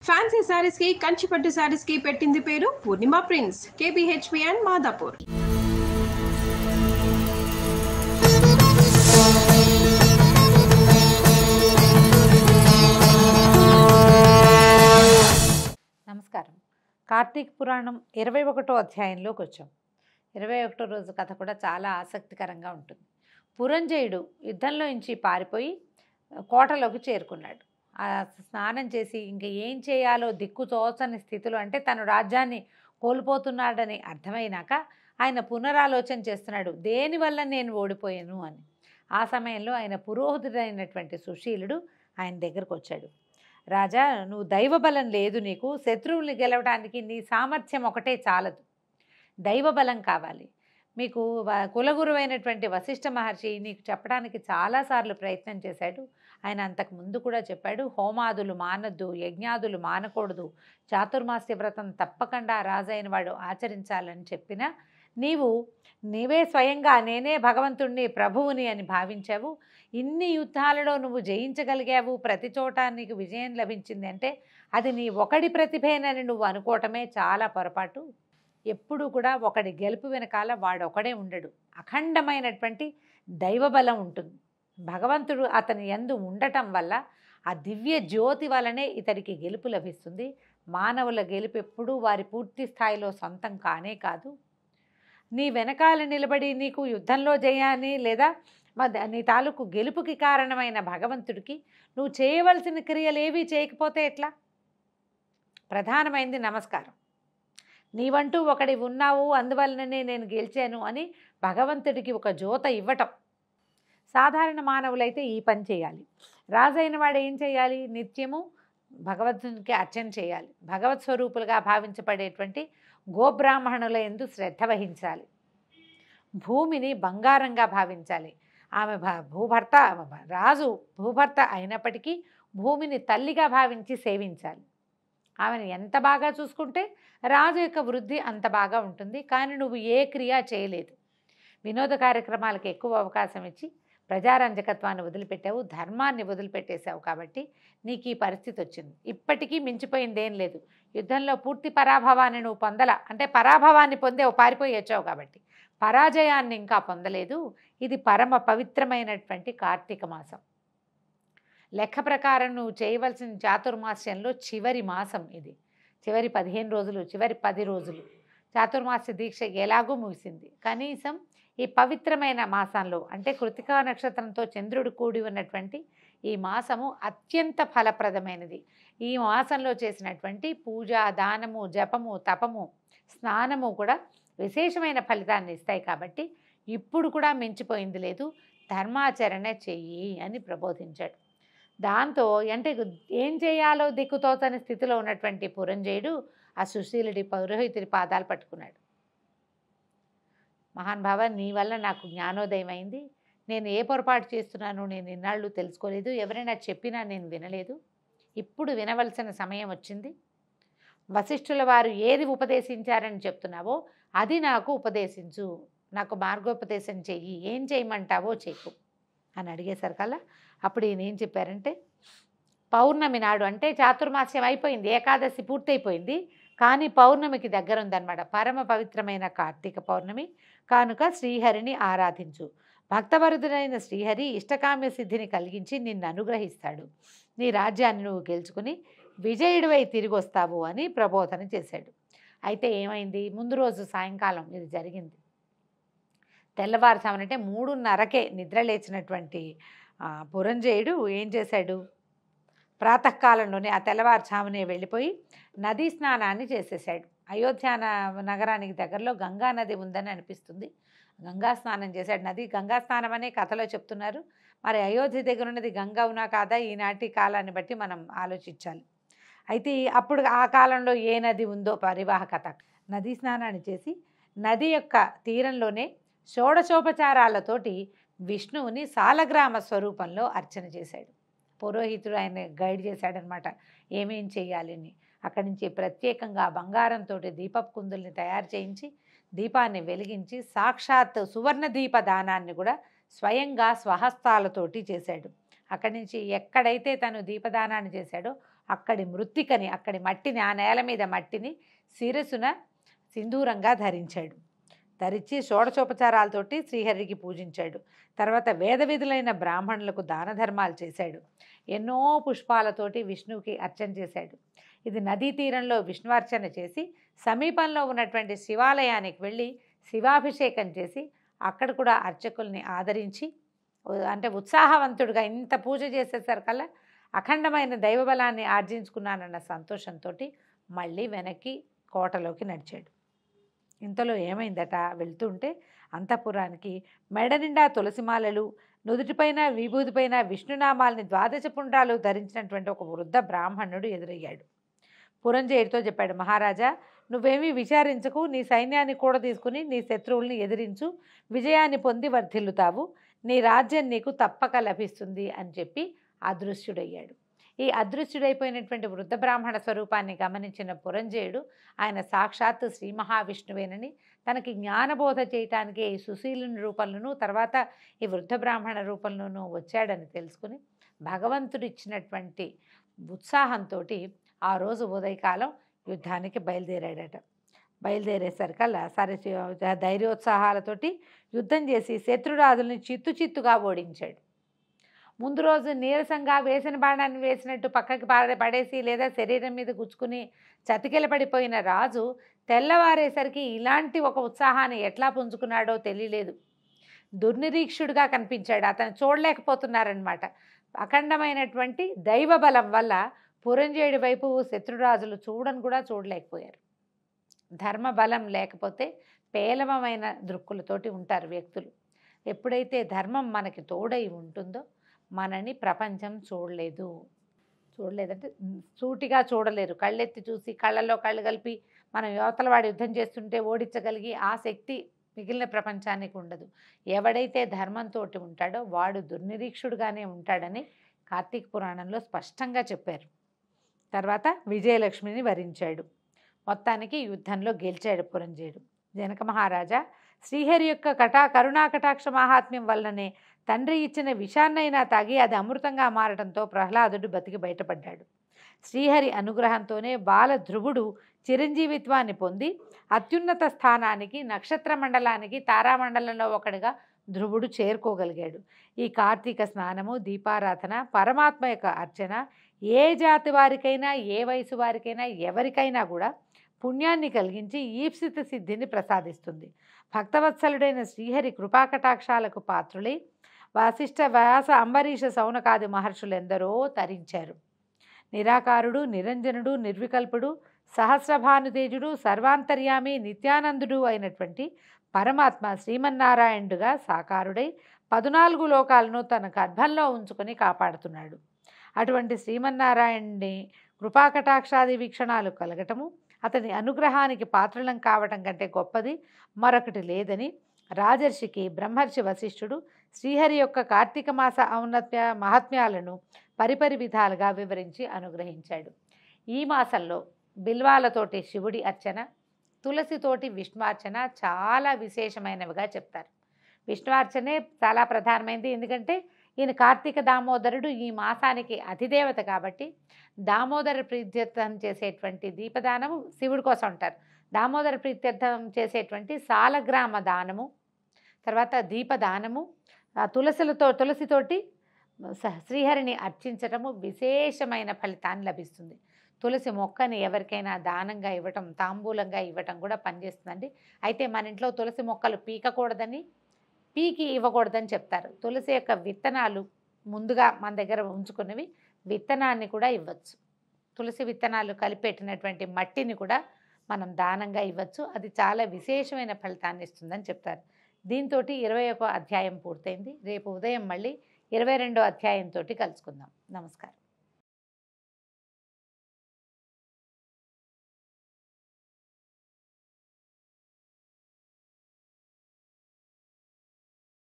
Fancy saris కి కంచిపట్టు సారీస్ కి పెట్టింది పేరు పూర్ణిమ ప్రింట్స్, కేబిహెచ్పి అండ్ మాదాపూర్. నమస్కారం. కార్తీక పురాణం 21వ అధ్యాయంలోకి వచ్చాం. 21వ రోజు కథ కూడా చాలా ఆసక్తికరంగా ఉంటుంది. పురంజయుడు యుద్ధంలో నుంచి పారిపోయి కోటలోకి చేరుకున్నాడు. ఆ స్నానం చేసి ఇంక ఏం చేయాలో దిక్కు తోచని స్థితిలో, అంటే తను రాజ్యాన్ని కోల్పోతున్నాడని అర్థమైనాక ఆయన పునరాలోచన చేస్తున్నాడు, దేనివల్ల నేను ఓడిపోయాను అని. ఆ సమయంలో ఆయన పురోహితుడైనటువంటి సుశీలుడు ఆయన దగ్గరకు వచ్చాడు. రాజా, నువ్వు దైవబలం లేదు, నీకు శత్రువుల్ని గెలవడానికి నీ సామర్థ్యం ఒకటే చాలదు, దైవబలం కావాలి. మీకు కులగురువైనటువంటి వశిష్ఠ మహర్షి నీకు చెప్పడానికి చాలాసార్లు ప్రయత్నం చేశాడు. ఆయన అంతకు ముందు కూడా చెప్పాడు, హోమాదులు మానద్దు, యజ్ఞాదులు మానకూడదు, చాతుర్మాస్య వ్రతం తప్పకుండా రాజైన వాడు ఆచరించాలని చెప్పినా నీవే స్వయంగా నేనే భగవంతుణ్ణి ప్రభువుని అని భావించావు. ఇన్ని యుద్ధాలలో నువ్వు జయించగలిగావు, ప్రతి చోట నీకు విజయం లభించింది అంటే అది నీ ఒకడి ప్రతిభేనని నువ్వు అనుకోవటమే చాలా పొరపాటు. ఎప్పుడూ కూడా ఒకడి గెలుపు వెనకాల వాడొకడే ఉండడు, అఖండమైనటువంటి దైవబలం ఉంటుంది. భగవంతుడు అతని యందు ఉండటం వల్ల ఆ దివ్య జ్యోతి వలనే ఇతడికి గెలుపు లభిస్తుంది. మానవుల గెలుపు ఎప్పుడూ వారి పూర్తి స్థాయిలో సొంతం కానే కాదు. నీ వెనకాల నిలబడి నీకు యుద్ధంలో జయాన్ని లేదా నీ తాలూకు గెలుపుకి కారణమైన భగవంతుడికి నువ్వు చేయవలసిన క్రియలేవి చేయకపోతే ఎట్లా? ప్రధానమైంది నమస్కారం. నీవంటూ ఒకడి ఉన్నావు, అందువలననే నేను గెలిచాను అని భగవంతుడికి ఒక జ్యోత ఇవ్వటం. సాధారణ మానవులైతే ఈ పని చేయాలి. రాజైన వాడు ఏం చేయాలి? నిత్యము భగవంతునికి అర్చన చేయాలి. భగవత్ స్వరూపులుగా భావించబడేటువంటి గోబ్రాహ్మణుల యందు శ్రద్ధ వహించాలి. భూమిని బంగారంగా భావించాలి. ఆమె రాజు భూభర్త అయినప్పటికీ భూమిని తల్లిగా భావించి సేవించాలి. ఆమెను ఎంత బాగా చూసుకుంటే రాజు యొక్క వృద్ధి అంత బాగా ఉంటుంది. కానీ నువ్వు ఏ క్రియ చేయలేదు, వినోద కార్యక్రమాలకు ఎక్కువ అవకాశం ఇచ్చి ప్రజారంజకత్వాన్ని వదిలిపెట్టావు, ధర్మాన్ని వదిలిపెట్టేశావు. కాబట్టి నీకు ఈ పరిస్థితి వచ్చింది. ఇప్పటికీ మించిపోయిందేం లేదు. యుద్ధంలో పూర్తి పరాభవాన్ని నువ్వు అంటే పరాభవాన్ని పొందేవు, పారిపోయి వచ్చావు. కాబట్టి పరాజయాన్ని ఇంకా పొందలేదు. ఇది పరమ పవిత్రమైనటువంటి కార్తీక మాసం. లెక్క ప్రకారం నువ్వు చేయవలసిన చాతుర్మాస్యంలో చివరి మాసం ఇది. చివరి 15 రోజులు, చివరి 10 రోజులు చాతుర్మాస్య దీక్ష ఎలాగూ ముగిసింది. కనీసం ఈ పవిత్రమైన మాసంలో, అంటే కృతికా నక్షత్రంతో చంద్రుడు కూడి ఉన్నటువంటి ఈ మాసము అత్యంత ఫలప్రదమైనది. ఈ మాసంలో చేసినటువంటి పూజ, దానము, జపము, తపము, స్నానము కూడా విశేషమైన ఫలితాన్ని ఇస్తాయి. కాబట్టి ఇప్పుడు కూడా మించిపోయింది లేదు, ధర్మాచరణ చెయ్యి అని ప్రబోధించాడు. దాంతో అంటే ఏం చేయాలో దిక్కుతోచని స్థితిలో ఉన్నటువంటి పురంజయుడు ఆ సుశీలుడి పౌరోహితుడి పాదాలు పట్టుకున్నాడు. మహానుభావ, నీ వల్ల నాకు జ్ఞానోదయం అయింది. నేను ఏ పొరపాటు చేస్తున్నానో నేను ఇన్నాళ్ళు తెలుసుకోలేదు, ఎవరైనా చెప్పినా నేను వినలేదు. ఇప్పుడు వినవలసిన సమయం వచ్చింది. వశిష్ఠుల వారు ఏది ఉపదేశించారని చెప్తున్నావో అది నాకు ఉపదేశించు, నాకు మార్గోపదేశం చెయ్యి, ఏం చేయమంటావో చెయ్యి అని అడిగేసరికల్లా అప్పుడు ఈయన ఏం చెప్పారంటే, పౌర్ణమి నాడు, అంటే చాతుర్మాస్యం అయిపోయింది, ఏకాదశి పూర్తయిపోయింది, కానీ పౌర్ణమికి దగ్గర ఉందన్నమాట. పరమ పవిత్రమైన కార్తీక పౌర్ణమి కానుక శ్రీహరిని ఆరాధించు. భక్తవరుదుడైన శ్రీహరి ఇష్టకామ్య సిద్ధిని కలిగించి నిన్ను అనుగ్రహిస్తాడు. నీ రాజ్యాన్ని నువ్వు గెలుచుకుని విజయుడివై తిరిగి వస్తావు అని ప్రబోధన చేశాడు. అయితే ఏమైంది? ముందు రోజు సాయంకాలం ఇది జరిగింది. తెల్లవారుజామునంటే 3:30కే నిద్ర లేచినటువంటి పురంజయుడు ఏం చేశాడు? ప్రాతకాలంలోనే ఆ తెల్లవారుజామునే వెళ్ళిపోయి నదీ స్నానాన్ని చేసేసాడు. అయోధ్య నగరానికి దగ్గరలో గంగా నది ఉందని అనిపిస్తుంది. గంగా స్నానం చేశాడు. గంగా స్నానం అనే కథలో చెప్తున్నారు. మరి అయోధ్య దగ్గర ఉన్నది గంగా ఉన్నా కాదా ఈనాటి కాలాన్ని బట్టి మనం ఆలోచించాలి. అయితే అప్పుడు ఆ కాలంలో ఏ నది ఉందో పరివాహకత. నదీ స్నానాన్ని చేసి నది యొక్క తీరంలోనే షోడశోపచారాలతోటి విష్ణువుని సాలగ్రామ స్వరూపంలో అర్చన చేశాడు. పురోహితుడు ఆయన గైడ్ చేశాడనమాట ఏమేం చేయాలని. అక్కడి నుంచి ప్రత్యేకంగా బంగారంతో దీపపు కుందుల్ని తయారు చేయించి దీపాన్ని వెలిగించి సాక్షాత్ సువర్ణ దీప దానాన్ని కూడా స్వయంగా స్వహస్తాలతోటి చేశాడు. అక్కడి నుంచి ఎక్కడైతే తను దీపదానాన్ని చేశాడో అక్కడి మృత్తికని, అక్కడి మట్టిని, ఆ నేల మీద మట్టిని శిరసున సింధూరంగా ధరించాడు. ధరించి షోడశోపచారాలతోటి శ్రీహరికి పూజించాడు. తర్వాత వేద విధులైన బ్రాహ్మణులకు దాన ధర్మాలు చేశాడు. ఎన్నో పుష్పాలతోటి విష్ణువుకి అర్చన చేశాడు. ఇది నదీ తీరంలో విష్ణువార్చన చేసి సమీపంలో ఉన్నటువంటి శివాలయానికి వెళ్ళి శివాభిషేకం చేసి అక్కడ కూడా అర్చకుల్ని ఆదరించి, అంటే ఉత్సాహవంతుడిగా ఇంత పూజ చేసేసరికల్లా అఖండమైన దైవబలాన్ని ఆర్జించుకున్నానన్న సంతోషంతో మళ్ళీ వెనక్కి కోటలోకి నడిచాడు. ఇంతలో ఏమైందట, వెళ్తుంటే అంతఃపురానికి మెడ నిండా తులసిమాలలు, నుదుటిపైన విభూతిపైన విష్ణునామాల్ని 12 పుండ్రాలు ధరించినటువంటి ఒక వృద్ధ బ్రాహ్మణుడు ఎదురయ్యాడు. పురంజయుడితో చెప్పాడు, మహారాజా, నువ్వేమీ విచారించకు, నీ సైన్యాన్ని కూడా తీసుకుని నీ శత్రువుల్ని ఎదిరించు, విజయాన్ని పొంది వర్ధిల్లుతావు, నీ రాజ్యం నీకు తప్పక లభిస్తుంది అని చెప్పి అదృశ్యుడయ్యాడు. ఈ అదృశ్యుడైపోయినటువంటి వృద్ధ బ్రాహ్మణ స్వరూపాన్ని గమనించిన పురంజయుడు ఆయన సాక్షాత్తు శ్రీ మహావిష్ణువేనని, తనకి జ్ఞానబోధ చేయటానికి ఈ సుశీలుని రూపంలోనూ తర్వాత ఈ వృద్ధ బ్రాహ్మణ రూపంలోనూ వచ్చాడని తెలుసుకుని భగవంతుడిచ్చినటువంటి ఉత్సాహంతో ఆ రోజు ఉదయకాలం యుద్ధానికి బయలుదేరాడట. బయలుదేరేసరికల్లా సరే ధైర్యోత్సాహాలతోటి యుద్ధం చేసి శత్రురాజుల్ని చిత్తుగా ఓడించాడు. ముందు రోజు నీరసంగా వేసిన బాణాన్ని వేసినట్టు పక్కకి పడేసి లేదా శరీరం మీద గుచ్చుకుని చతికిల పడిపోయిన రాజు తెల్లవారేసరికి ఇలాంటి ఒక ఉత్సాహాన్ని ఎట్లా పుంజుకున్నాడో తెలియలేదు. దుర్నిరీక్షుడిగా కనిపించాడు. అతను చూడలేకపోతున్నారనమాట. అఖండమైనటువంటి దైవ బలం వల్ల పురంజయుడి వైపు శత్రురాజులు కూడా చూడలేకపోయారు. ధర్మ బలం లేకపోతే పేలవమైన దృక్కులతోటి ఉంటారు వ్యక్తులు. ఎప్పుడైతే ధర్మం మనకి తోడై ఉంటుందో మనని ప్రపంచం చూడలేదంటే సూటిగా చూడలేరు. కళ్ళెత్తి చూసి కళ్ళల్లో కళ్ళు కలిపి మనం యువతలవాడు యుద్ధం చేస్తుంటే ఓడించగలిగి ఆ శక్తి మిగిలిన ప్రపంచానికి ఉండదు. ఎవడైతే ధర్మంతో ఉంటాడో వాడు దుర్నిరీక్షుడుగానే ఉంటాడని కార్తీక పురాణంలో స్పష్టంగా చెప్పారు. తర్వాత విజయలక్ష్మిని వరించాడు. మొత్తానికి యుద్ధంలో గెలిచాడు పురంజయుడు. జనక మహారాజా, శ్రీహరి యొక్క కరుణా కటాక్ష మహాత్మ్యం వల్లనే తండ్రి ఇచ్చిన విషాన్నైనా తాగి అది అమృతంగా మారటంతో ప్రహ్లాదుడు బతికి బయటపడ్డాడు. శ్రీహరి అనుగ్రహంతోనే బాల ధ్రువుడు చిరంజీవిత్వాన్ని పొంది అత్యున్నత స్థానానికి, నక్షత్ర మండలానికి, తారామండలంలో ఒకటిగా ధ్రువుడు చేరుకోగలిగాడు. ఈ కార్తీక స్నానము, దీపారాధన, పరమాత్మ యొక్క అర్చన ఏ జాతి వారికైనా, ఏ వయసు వారికైనా, ఎవరికైనా కూడా పుణ్యాన్ని కలిగించి ఈప్సిత సిద్ధిని ప్రసాదిస్తుంది. భక్తవత్సలుడైన శ్రీహరి కృపాకటాక్షాలకు పాత్రులై వాసిష్ఠ, వ్యాస, అంబరీష, సౌనకాది మహర్షులెందరో తరించారు. నిరాకారుడు, నిరంజనుడు, నిర్వికల్పుడు, సహస్రభానుతేజుడు, సర్వాంతర్యామి, నిత్యానందుడు అయినటువంటి పరమాత్మ శ్రీమన్నారాయణుడుగా సాకారుడై 14 లోకాలను తన గర్భంలో ఉంచుకొని కాపాడుతున్నాడు. అటువంటి శ్రీమన్నారాయణుని కృపాకటాక్షాది వీక్షణాలు కలగటము, అతని అనుగ్రహానికి పాత్రలం కావటం కంటే గొప్పది మరొకటి లేదని రాజర్షికి బ్రహ్మర్షి వశిష్ఠుడు శ్రీహరి యొక్క కార్తీక మాస మహాత్మ్యాలను పరిపరి విధాలుగా వివరించి అనుగ్రహించాడు. ఈ మాసంలో బిల్వాలతోటి శివుడి అర్చన, తులసితోటి విష్ణువార్చన చాలా విశేషమైనవిగా చెప్తారు. విష్ణువార్చనే చాలా ప్రధానమైనది. ఎందుకంటే ఈయన కార్తీక దామోదరుడు, ఈ మాసానికి అధిదేవత కాబట్టి దామోదర ప్రీత్యర్థం చేసేటువంటి దీపదానము శివుడి కోసం అంటారు. దామోదర ప్రీత్యర్థం చేసేటువంటి సాలగ్రామ దానము, తర్వాత దీపదానము, తులసితోటి శ్రీహరిని అర్చించటము విశేషమైన ఫలితాన్ని లభిస్తుంది. తులసి మొక్కని ఎవరికైనా దానంగా ఇవ్వటం, తాంబూలంగా ఇవ్వటం కూడా పనిచేస్తుందండి. అయితే మన ఇంట్లో తులసి మొక్కలు పీకి ఇవ్వకూడదని చెప్తారు. తులసి యొక్క విత్తనాలు ముందుగా మన దగ్గర ఉంచుకున్నవి విత్తనాన్ని కూడా ఇవ్వచ్చు. తులసి విత్తనాలు కలిపెట్టినటువంటి మట్టిని కూడా మనం దానంగా ఇవ్వచ్చు. అది చాలా విశేషమైన ఫలితాన్ని ఇస్తుందని చెప్తారు. దీంతో 21వ అధ్యాయం పూర్తయింది. రేపు ఉదయం మళ్ళీ 22వ అధ్యాయంతో కలుసుకుందాం. నమస్కారం.